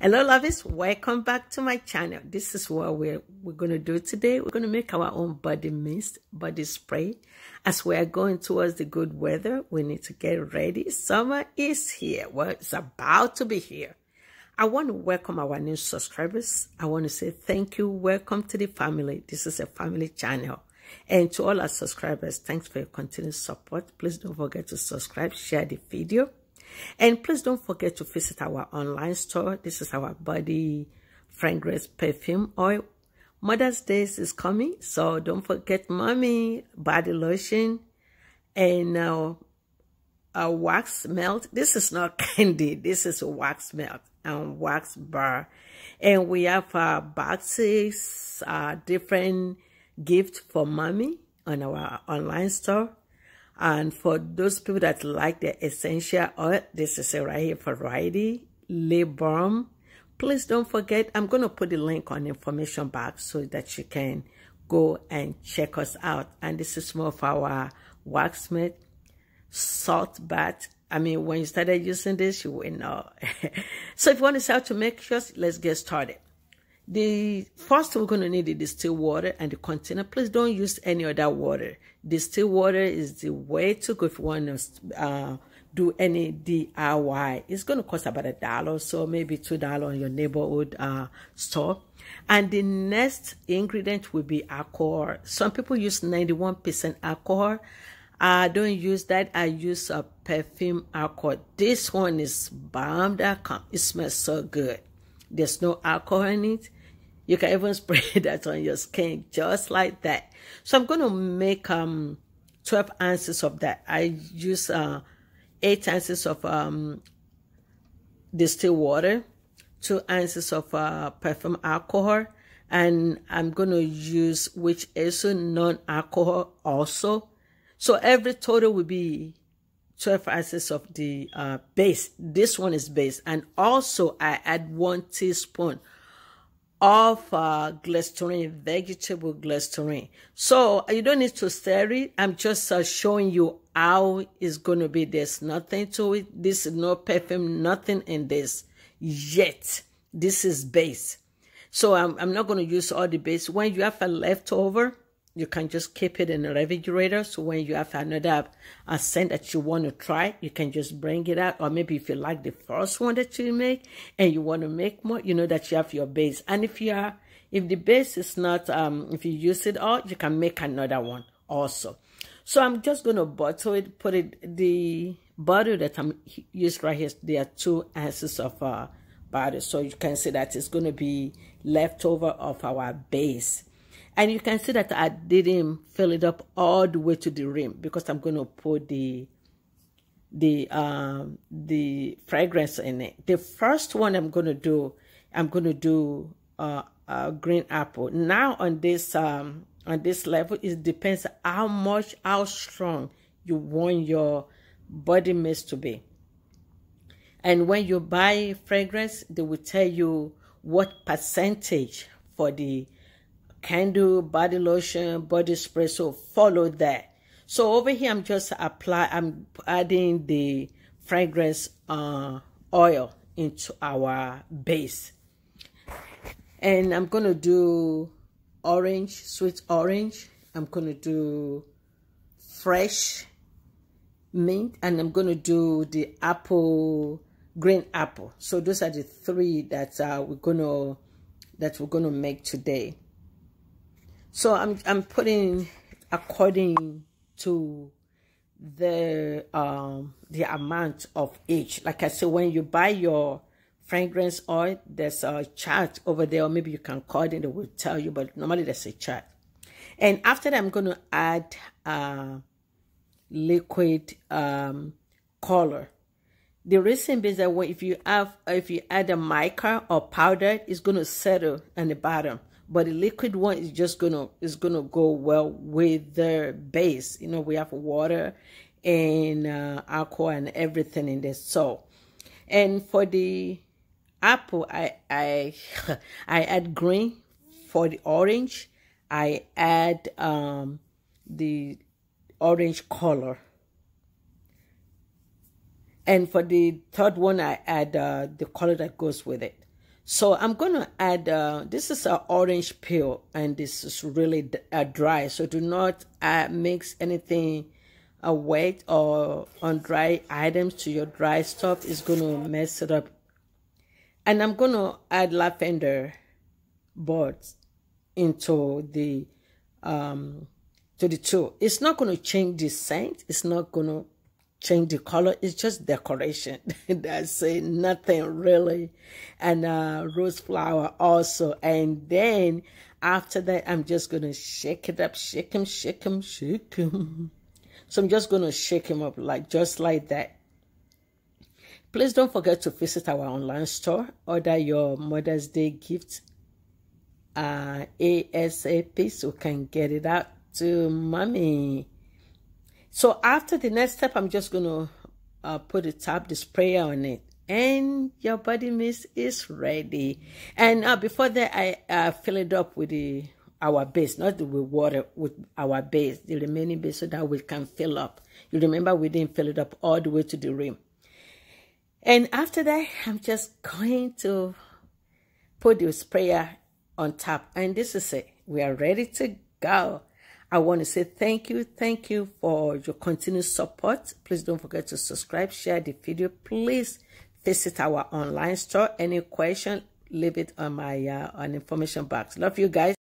Hello lovies, welcome back to my channel. This is what we're going to do today. We're going to make our own body mist, body spray. As we are going towards the good weather, we need to get ready. Summer is here. Well, it's about to be here. I want to welcome our new subscribers. I want to say thank you. Welcome to the family. This is a family channel. And to all our subscribers, thanks for your continued support. Please don't forget to subscribe, share the video. And please don't forget to visit our online store. This is our body fragrance perfume oil. Mother's Day is coming, so don't forget mommy body lotion and a wax melt. This is not candy. This is a wax melt and wax bar. And we have boxes, different gifts for mommy on our online store. And for those people that like the essential oil, this is it right here, variety, lip balm. Please don't forget, I'm going to put the link on the information box so that you can go and check us out. And this is more of our wax melt, salt bath. I mean, when you started using this, you will know. So if you want to see how to make sure, let's get started. The first we're going to need the distilled water and the container. Please don't use any other water. Distilled water is the way to go if you want to do any DIY. It's going to cost about $1, so maybe $2 on your neighborhood store. And the next ingredient will be alcohol. Some people use 91% alcohol. I don't use that. I use a perfume alcohol. This one is bomb.com. It smells so good. There's no alcohol in it. You can even spray that on your skin just like that. So I'm going to make 12 ounces of that. I use 8 ounces of distilled water, 2 ounces of perfume alcohol, and I'm going to use which is non-alcohol also. So every total will be 12 ounces of the base. This one is base. And also I add 1 teaspoon of glycerin, vegetable glycerin. So you don't need to stir it. I'm just showing you how it's going to be. There's nothing to it. This is no perfume, nothing in this yet. This is base. So I'm not going to use all the base. When you have a leftover, you can just keep it in the refrigerator. So when you have another scent that you want to try, you can just bring it out. Or maybe if you like the first one that you make and you want to make more, you know that you have your base. And if the base is not, if you use it all, you can make another one also. So I'm just going to bottle it, put it, the bottle that I'm using right here, there are 2 ounces of bottle. So you can see that it's going to be leftover of our base. And you can see that I didn't fill it up all the way to the rim because I'm going to put the fragrance in it. The first one I'm going to do green apple. Now on this level, it depends how strong you want your body mist to be. And when you buy fragrance, they will tell you what percentage for the candle, body lotion, body spray. So follow that. So over here, I'm adding the fragrance oil into our base. And I'm going to do orange, sweet orange. I'm going to do fresh mint. And I'm going to do the apple, green apple. So those are the 3 that we're going to make today. So I'm putting according to the amount of each. Like I said, when you buy your fragrance oil, there's a chart over there, or maybe you can call it and they will tell you, but normally there's a chart. And after that, I'm going to add liquid color. The reason is that if you add a mica or powder, it's going to settle on the bottom. But the liquid one is just gonna go well with the base. You know, we have water and alcohol and everything in this. So, and for the apple, I add green. For the orange, I add the orange color. And for the third one, I add the color that goes with it. So I'm going to add, this is an orange peel, and this is really dry. So do not mix anything wet or on dry items to your dry stuff. It's going to mess it up. And I'm going to add lavender buds into the tool. It's not going to change the scent. It's not going to change the color. It's just decoration. That's it. Nothing really. And rose flower also. And then after that, I'm just going to shake it up. Shake him, shake him, shake him. So I'm just going to shake him up just like that. Please don't forget to visit our online store. Order your Mother's Day gift ASAP so we can get it out to mommy. So after the next step, I'm just going to put the sprayer on it. And your body mist is ready. And before that, I fill it up with our base, not with water, with our base, the remaining base, so that we can fill up. You remember we didn't fill it up all the way to the rim. And after that, I'm just going to put the sprayer on top. And this is it. We are ready to go. I want to say thank you for your continued support. Please don't forget to subscribe, share the video. Please visit our online store. Any question, leave it on my on information box. Love you guys.